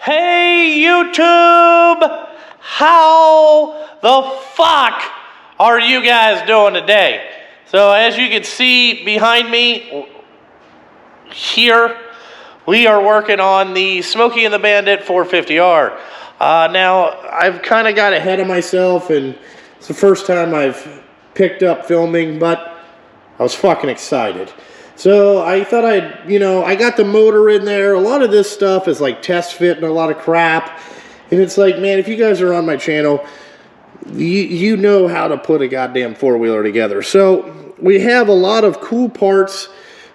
Hey YouTube, how the fuck are you guys doing today? So as you can see behind me here, we are working on the Smokey and the Bandit 450R. Now, I've kind of got ahead of myself, and it's the first time I've picked up filming, but I was fucking excited. So I thought I got the motor in there. A lot of this stuff is like test fit and a lot of crap. And it's like, man, if you guys are on my channel, you know how to put a goddamn four-wheeler together. So we have a lot of cool parts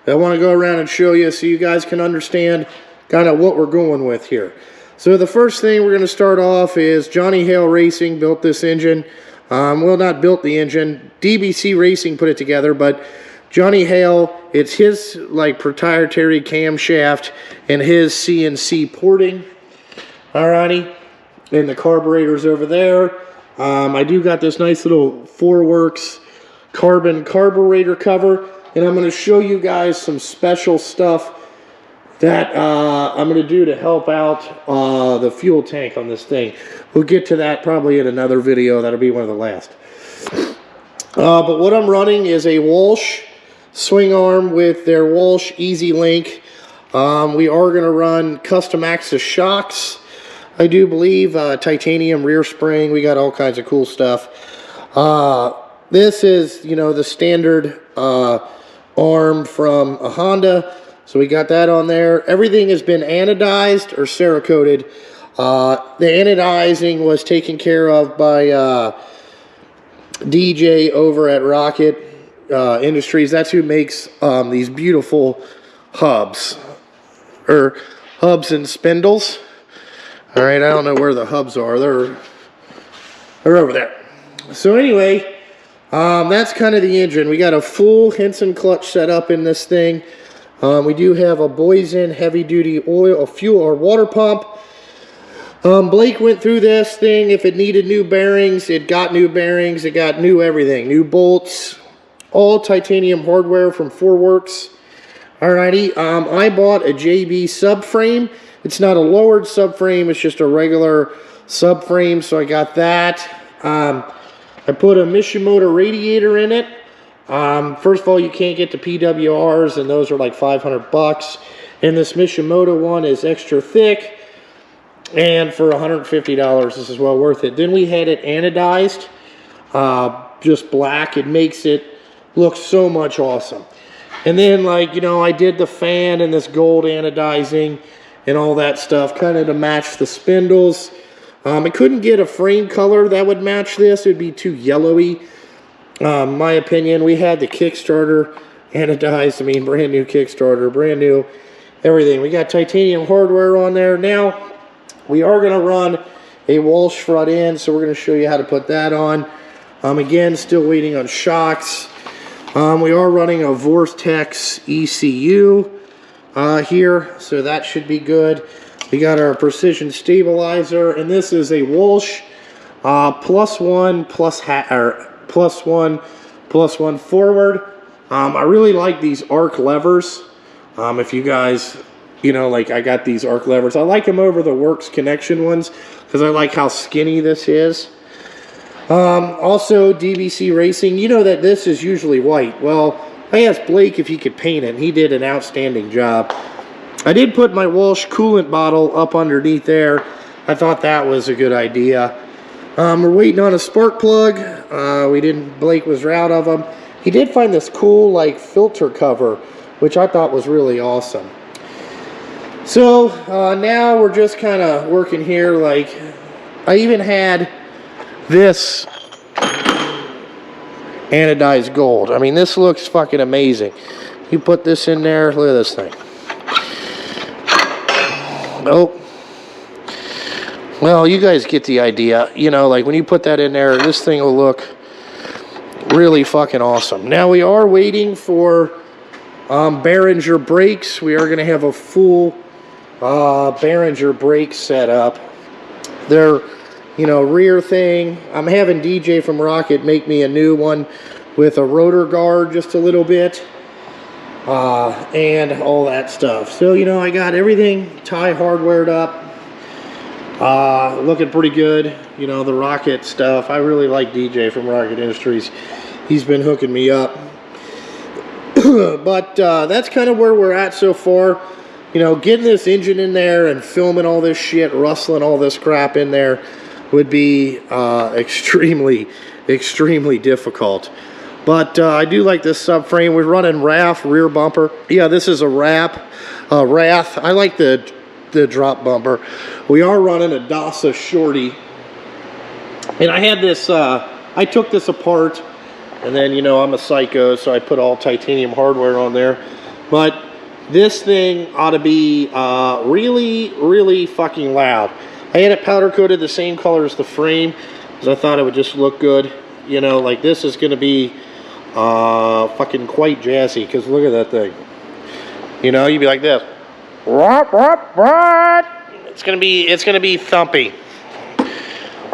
that I want to go around and show you so you guys can understand kind of what we're going with here. So the first thing we're going to start off is Johnny Hale Racing built this engine. Well, not built the engine. DBC Racing put it together, but Johnny Hale, it's his like proprietary camshaft and his CNC porting. Alrighty, and the carburetor's over there. I do got this nice little 4Works carbon carburetor cover, and I'm going to show you guys some special stuff that I'm going to do to help out the fuel tank on this thing. We'll get to that probably in another video. That'll be one of the last. But what I'm running is a Walsh swing arm with their Walsh Easy Link. We are going to run custom axis shocks, I do believe, titanium rear spring. We got all kinds of cool stuff. This is, you know, the standard arm from a Honda, so we got that on there. Everything has been anodized or Cerakoted. The anodizing was taken care of by DJ over at Rocket Industries. That's who makes these beautiful hubs, or hubs and spindles. All right, I don't know where the hubs are. They're over there. So anyway, that's kind of the engine. We got a full Henson clutch set up in this thing. We do have a Boysen heavy-duty oil, fuel, or water pump. Blake went through this thing. If it needed new bearings, it got new bearings. It got new everything, new bolts, all titanium hardware from 4Works. Alrighty, I bought a JB subframe. It's not a lowered subframe, it's just a regular subframe, so I got that. I put a Mishimoto radiator in it. First of all, you can't get the PWRs, and those are like 500 bucks. And this Mishimoto one is extra thick, and for $150, this is well worth it. Then we had it anodized, just black. It makes it look so much awesome. And then, like, you know, I did the fan and this gold anodizing and all that stuff, kind of to match the spindles. I couldn't get a frame color that would match this. It would be too yellowy. My opinion. We had the Kickstarter anodized. I mean, brand new Kickstarter, brand new everything. We got titanium hardware on there. Now, we are going to run a Walsh front end, so we're going to show you how to put that on. Again, still waiting on shocks. We are running a Vortex ECU here, so that should be good. We got our precision stabilizer, and this is a Walsh plus one forward. I really like these arc levers. If you guys, you know, like, I got these arc levers. I like them over the Works Connection ones because I like how skinny this is. Also, DBC Racing, you know that this is usually white. Well, I asked Blake if he could paint it, and he did an outstanding job. I did put my Walsh coolant bottle up underneath there. I thought that was a good idea. We're waiting on a spark plug. Blake was out of them. He did find this cool, like, filter cover, which I thought was really awesome. So, now we're just kind of working here. Like, I even had this anodized gold. I mean, this looks fucking amazing. You put this in there, look at this thing. Nope. Well, you guys get the idea. You know, like, when you put that in there, this thing will look really fucking awesome. Now, we are waiting for Behringer brakes. We are going to have a full Behringer brake set up. They're, you know, rear thing. I'm having DJ from Rocket make me a new one with a rotor guard just a little bit. And all that stuff. So, you know, I got everything tie hardwared up. Looking pretty good. You know, the rocket stuff. I really like DJ from Rocket Industries. He's been hooking me up. But that's kind of where we're at so far. You know, getting this engine in there and filming all this shit, rustling all this crap in there would be extremely difficult. But I do like this subframe. We're running RAF rear bumper. Yeah, this is a Wrath. I like the drop bumper. We are running a DASA Shorty. And I had this, I took this apart. And then, you know, I'm a psycho, so I put all titanium hardware on there. But this thing ought to be really fucking loud. I had it powder coated the same color as the frame, because I thought it would just look good. You know, like this is going to be fucking quite jazzy, because look at that thing. You know, you'd be like this. It's going to be thumpy.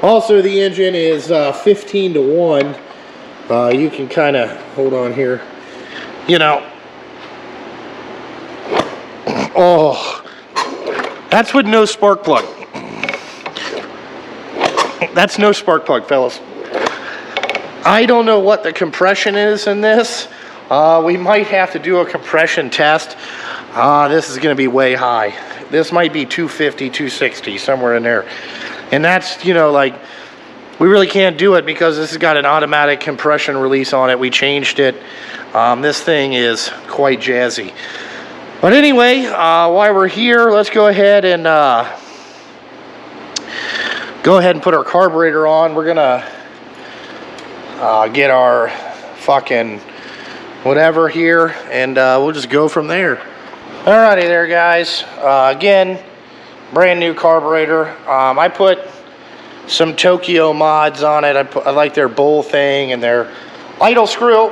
Also, the engine is 15 to 1. You can kind of hold on here, you know. Oh, that's with no spark plug. That's no spark plug, fellas. I don't know what the compression is in this. We might have to do a compression test. This is going to be way high. This might be 250, 260, somewhere in there. And that's, you know, like, we really can't do it because this has got an automatic compression release on it. We changed it. This thing is quite jazzy. But anyway, while we're here, let's go ahead and put our carburetor on. We're gonna get our fucking whatever here, and we'll just go from there. Alrighty there, guys. Again, brand new carburetor. I put some Tokyo mods on it. I like their bowl thing and their idle screw.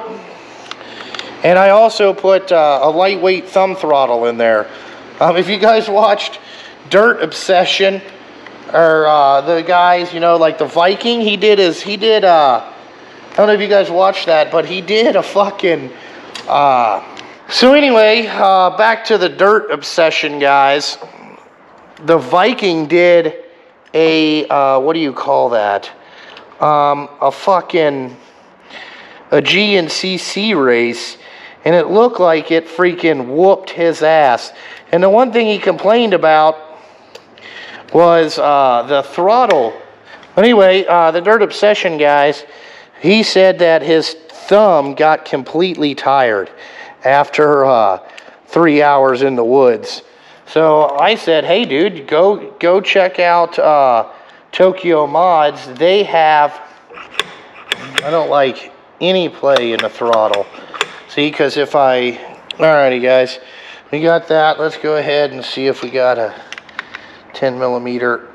And I also put a lightweight thumb throttle in there. If you guys watched Dirt Obsession, or the guys, you know, like the Viking, I don't know if you guys watched that, but he did a fucking, so anyway, back to the Dirt Obsession guys. The Viking did a, what do you call that? A GNCC race, and it looked like it freaking whooped his ass. And the one thing he complained about was the throttle. Anyway, the Dirt Obsession guys, he said that his thumb got completely tired after 3 hours in the woods. So I said, hey dude, go check out Tokyo Mods. They have, I don't like any play in the throttle. See, because if alrighty guys, we got that. Let's go ahead and see if we got a 10 millimeter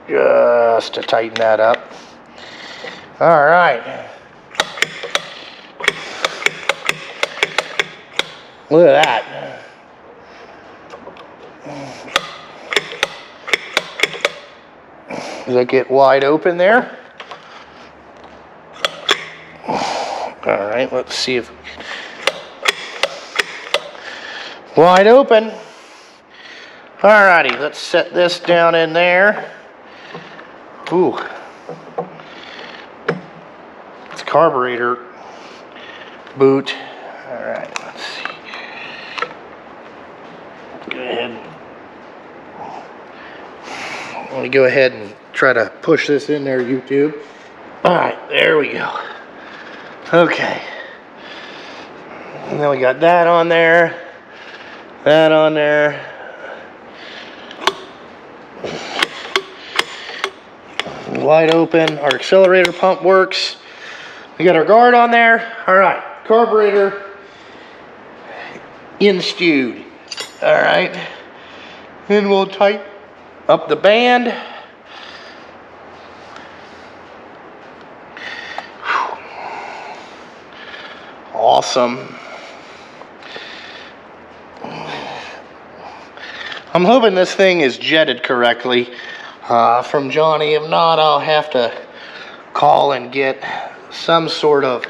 just to tighten that up. Alright. Look at that. Does it get wide open there? Alright, let's see if... Wide open. Alrighty, let's set this down in there. Ooh. It's carburetor boot. Alright, let's see. Go ahead. Let me go ahead and try to push this in there, YouTube. Alright, there we go. Okay. And then we got that on there. That on there. Wide open. Our accelerator pump works. We got our guard on there. Alright, carburetor in-stewed. Alright. Then we'll tighten up the band. Awesome. I'm hoping this thing is jetted correctly from Johnny. If not, I'll have to call and get some sort of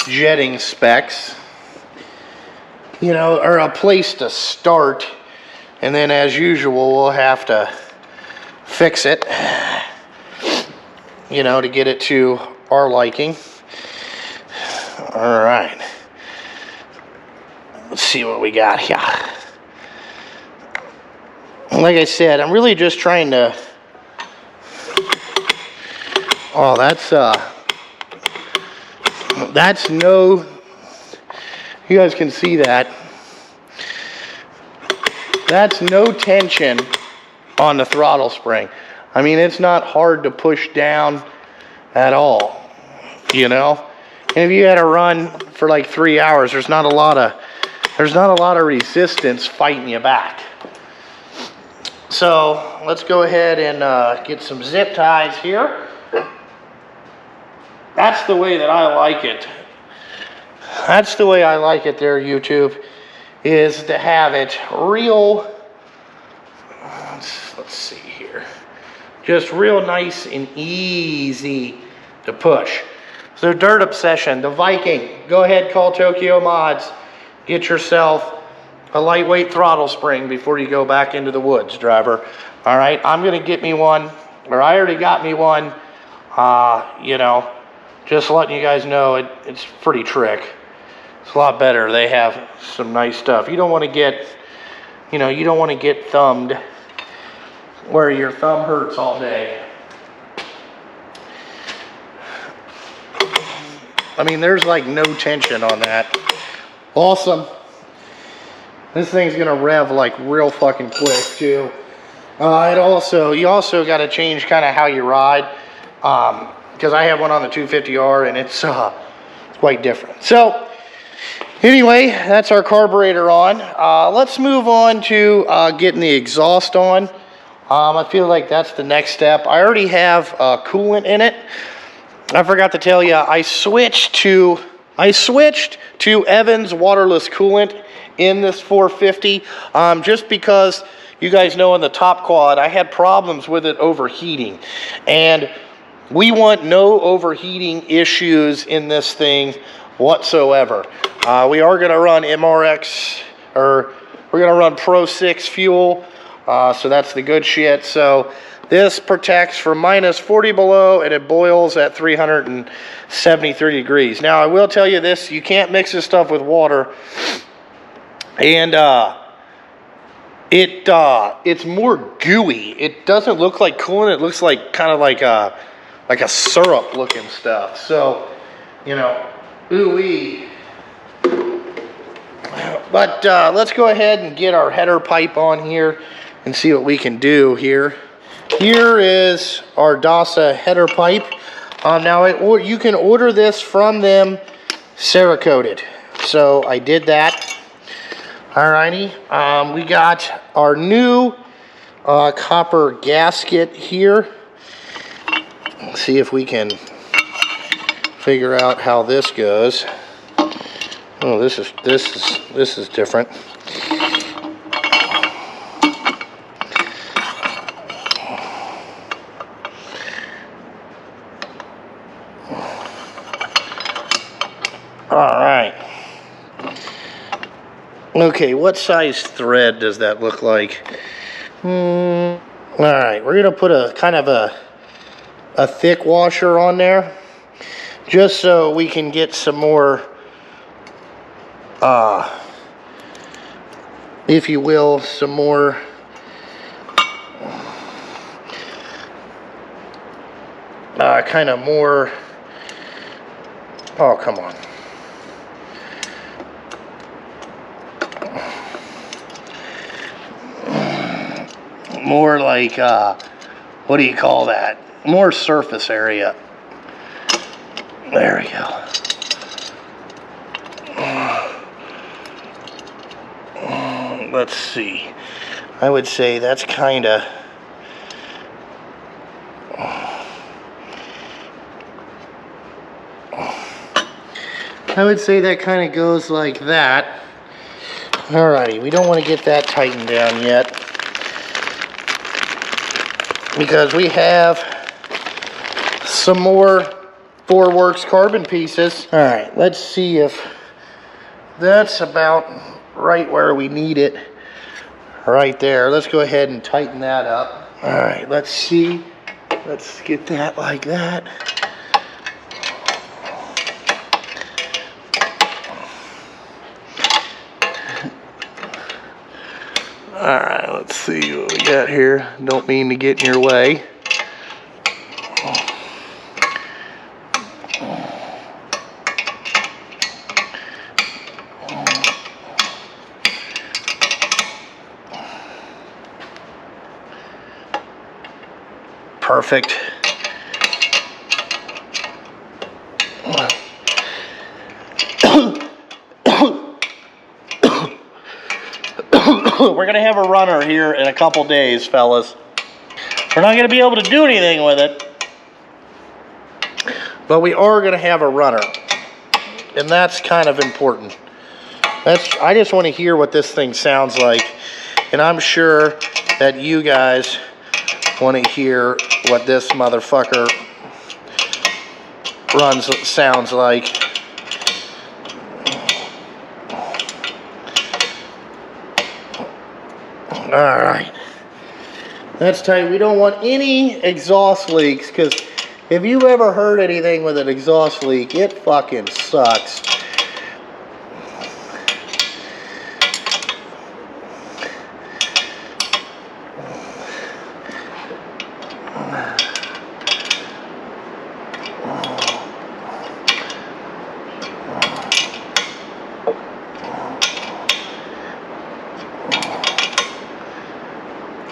jetting specs, you know, or a place to start. And then as usual, we'll have to fix it, you know, to get it to our liking. All right. Let's see what we got here. Like I said, I'm really just trying to... Oh, that's no... You guys can see that. That's no tension on the throttle spring. I mean, it's not hard to push down at all, you know? And if you had to run for like 3 hours, there's not a lot of resistance fighting you back. So let's go ahead and get some zip ties here. That's the way that I like it. That's the way I like it there, YouTube, is to have it real, let's see here, just real nice and easy to push. So Dirt Obsession, the Viking, go ahead, call Tokyo Mods, get yourself a lightweight throttle spring before you go back into the woods, driver. All right, I'm gonna get me one, or I already got me one, you know, just letting you guys know it's pretty trick. It's a lot better. They have some nice stuff. You don't want to get, you know, you don't want to get thumbed where your thumb hurts all day. I mean, there's like no tension on that. Awesome. This thing's gonna rev like real fucking quick too. You also got to change kind of how you ride, because I have one on the 250R and it's quite different. So anyway, that's our carburetor on. Let's move on to getting the exhaust on. I feel like that's the next step. I already have coolant in it. I forgot to tell you, I switched to Evans waterless coolant in this 450, just because you guys know in the top quad I had problems with it overheating, and we want no overheating issues in this thing whatsoever. We are going to run MRX, or we're going to run Pro 6 fuel, so that's the good shit. So this protects from minus 40 below, and it boils at 373 degrees. Now I will tell you this, you can't mix this stuff with water, and it's more gooey. It doesn't look like coolant, it looks like kind of like a syrup looking stuff. So, you know, ooh-wee. But let's go ahead and get our header pipe on here and see what we can do here. Here is our DASA header pipe. Now you can order this from them Cerakoted. So I did that. Alrighty. We got our new copper gasket here. Let's see if we can figure out how this goes. Oh, this is different. All right. Okay, what size thread does that look like? All right, we're gonna put a kind of a thick washer on there, just so we can get some more, if you will, some more kind of more, oh, come on. More like, what do you call that? More surface area. There we go. Let's see. I would say that's kind of... I would say that kind of goes like that. Alrighty, we don't want to get that tightened down yet, because we have some more 4Works carbon pieces. All right, let's see if that's about right where we need it. Right there. Let's go ahead and tighten that up. All right, let's see. Let's get that like that. All right, let's see what we got here. Don't mean to get in your way. Perfect. We're going to have a runner here in a couple days, fellas. We're not going to be able to do anything with it, but we are going to have a runner, and that's kind of important. I just want to hear what this thing sounds like, and I'm sure that you guys want to hear what this motherfucker sounds like. All right, that's tight. We don't want any exhaust leaks, because if you've ever heard anything with an exhaust leak, it fucking sucks.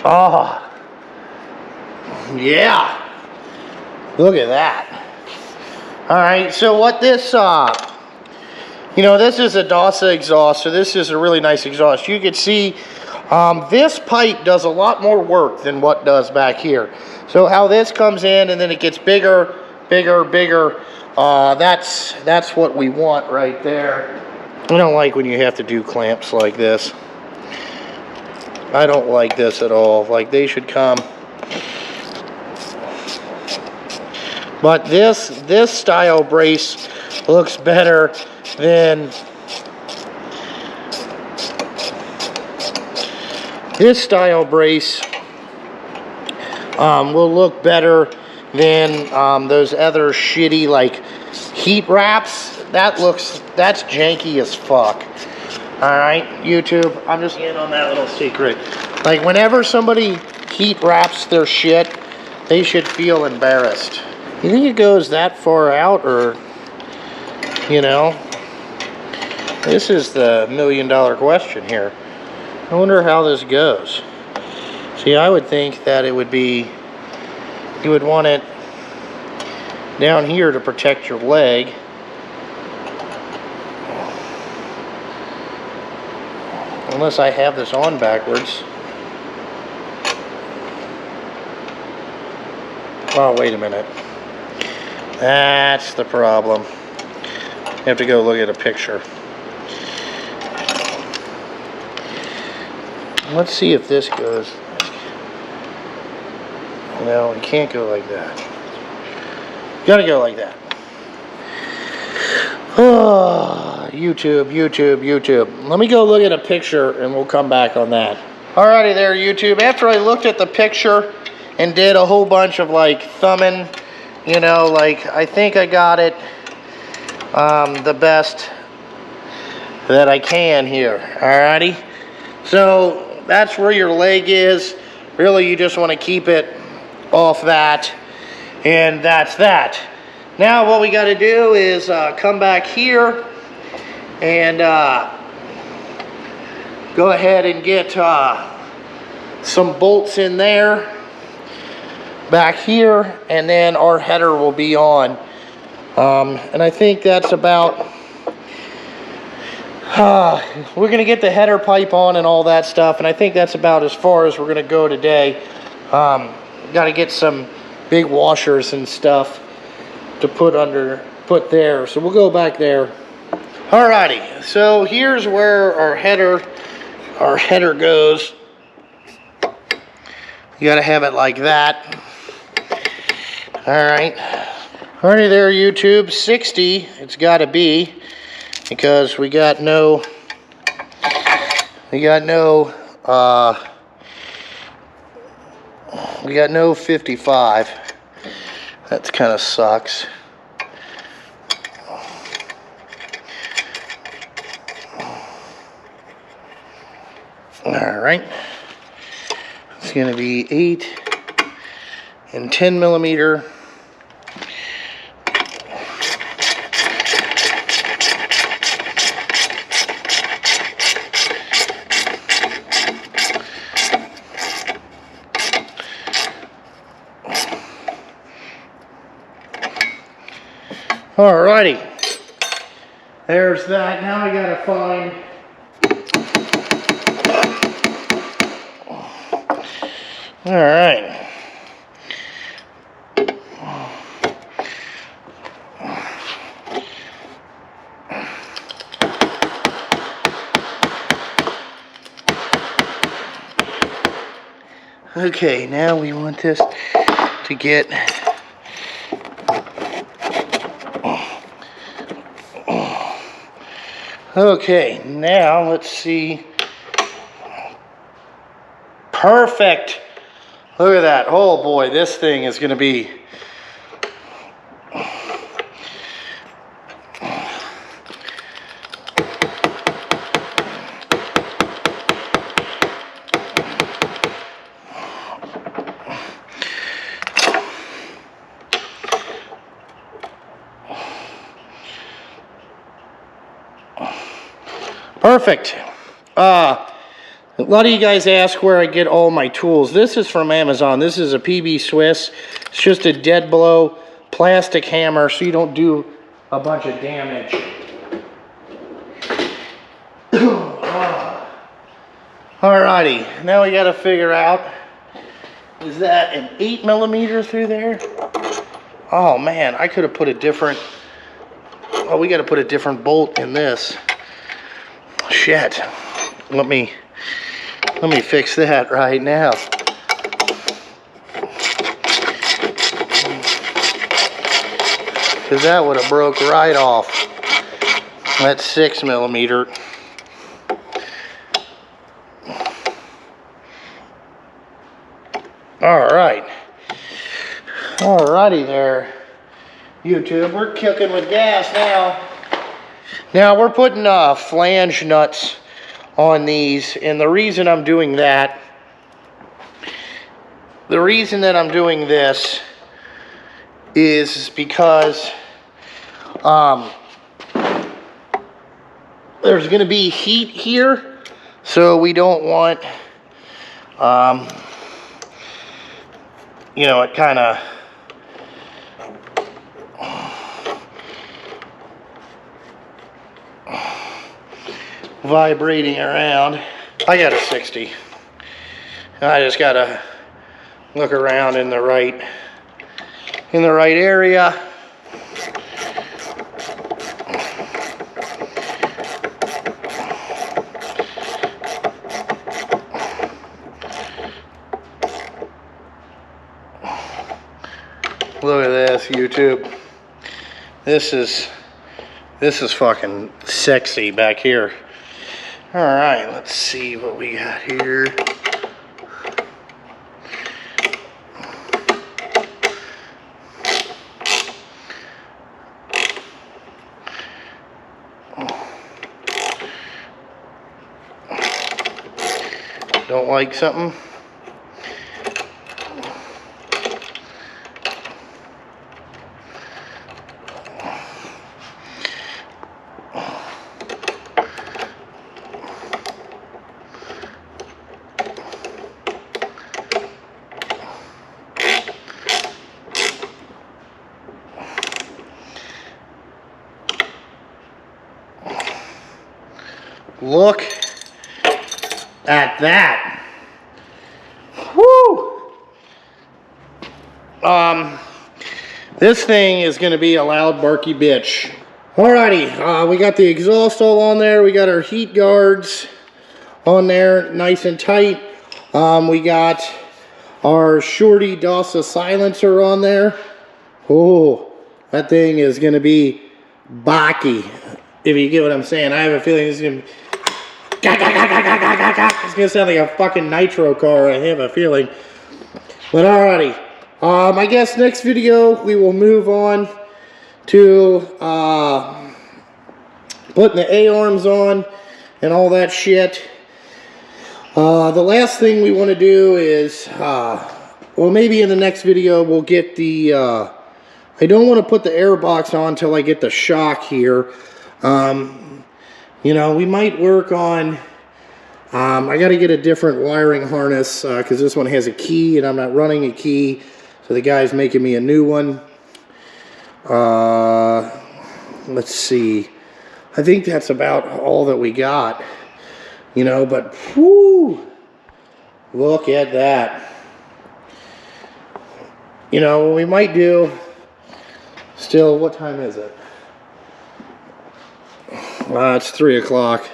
Oh, yeah. Look at that. All right, so what this, this is a DASA exhaust, so this is a really nice exhaust. You can see this pipe does a lot more work than what does back here. So how this comes in and then it gets bigger, bigger, bigger, that's what we want right there. I don't like when you have to do clamps like this. I don't like this at all. Like, they should come. But this style brace looks better than this style brace will look better than those other shitty like heat wraps. That's janky as fuck. Alright, YouTube, I'm just in on that little secret. Like, whenever somebody heat wraps their shit, they should feel embarrassed. You think it goes that far out, or, this is the $1,000,000 question here. I wonder how this goes. See, I would think that it would be, you would want it down here to protect your leg. Unless I have this on backwards. Oh, wait a minute. That's the problem. You have to go look at a picture. Let's see if this goes. No, it can't go like that. You gotta go like that. Oh, YouTube. Let me go look at a picture and we'll come back on that. Alrighty there, YouTube. After I looked at the picture and did a whole bunch of like thumbing, I think I got it the best that I can here. Alrighty. So that's where your leg is. Really, you just want to keep it off that, and that's that. Now what we got to do is come back here and go ahead and get some bolts in there back here, and then our header will be on. And I think that's about, we're going to get the header pipe on and all that stuff, and I think that's about as far as we're going to go today. Got to get some big washers and stuff to put there, so we'll go back there. Alrighty, so here's where our header goes. You got to have it like that. Alright, there, YouTube. 60 it's got to be, because we got no We got no 55. That kind of sucks. All right. It's going to be 8 and 10 millimeter. Alrighty, there's that. Now I gotta find all right. Okay, now we want this to get okay, now let's see. Perfect. Look at that. Oh boy, this thing is going to be perfect. A lot of you guys ask where I get all my tools. This is from Amazon. This is a PB Swiss. It's just a dead blow plastic hammer so you don't do a bunch of damage. Alrighty, now we gotta figure out, is that an 8 millimeter through there? Oh man, I could have put a different, oh, we gotta put a different bolt in this. Shit, let me fix that right now. Because that would have broke right off. That's 6 millimeter. Alright. Alrighty there, YouTube. We're cooking with gas now. Now we're putting flange nuts on these, and the reason I'm doing that, the reason that I'm doing this is because there's going to be heat here, so we don't want you know, it kind of vibrating around. I got a 60. I just gotta look around in the right area. Look at this, YouTube. This is fucking sexy back here. All right, let's see what we got here. Don't like something? Look at that. Woo! This thing is going to be a loud barky bitch. Alrighty, we got the exhaust all on there. We got our heat guards on there, nice and tight. We got our Shorty Dasa silencer on there. Oh, that thing is going to be barky, if you get what I'm saying. I have a feeling it's going to be... It's going to sound like a fucking nitro car, I have a feeling. But alrighty. I guess next video we will move on to putting the A-arms on and all that shit. The last thing we want to do is, well, maybe in the next video we'll get the, I don't want to put the air box on until I get the shock here. You know, we might work on, I got to get a different wiring harness because this one has a key and I'm not running a key. So the guy's making me a new one. Let's see. I think that's about all that we got. You know, but whoo, look at that. You know, what we might do, still, what time is it? It's 3 o'clock.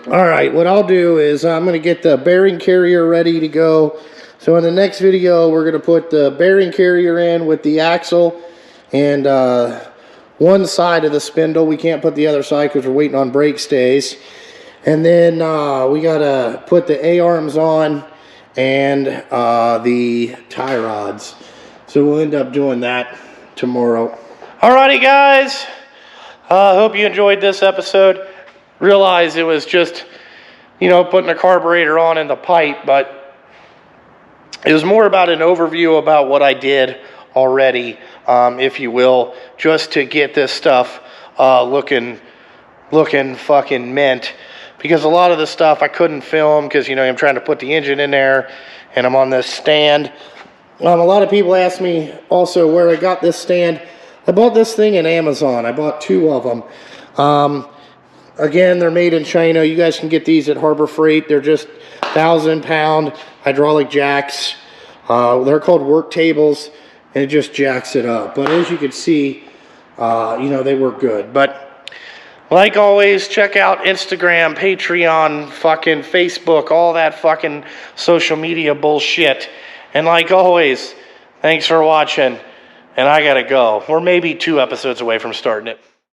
Alright, what I'll do is I'm going to get the bearing carrier ready to go. So in the next video, we're going to put the bearing carrier in with the axle and one side of the spindle. We can't put the other side because we're waiting on brake stays. And then we got to put the A-arms on and the tie rods. So we'll end up doing that tomorrow. Alrighty, guys. I hope you enjoyed this episode. Realize it was just, you know, putting a carburetor on in the pipe, but it was more about an overview about what I did already, if you will, just to get this stuff looking fucking mint. Because a lot of the stuff I couldn't film because, you know, I'm trying to put the engine in there and I'm on this stand. A lot of people ask me also where I got this stand. I bought this thing in Amazon. I bought 2 of them. Again, they're made in China. You guys can get these at Harbor Freight. They're just 1,000-pound hydraulic jacks. They're called work tables, and it just jacks it up. But as you can see, you know, they work good. But like always, check out Instagram, Patreon, fucking Facebook, all that fucking social media bullshit. And like always, thanks for watching. And I gotta go. We're maybe 2 episodes away from starting it.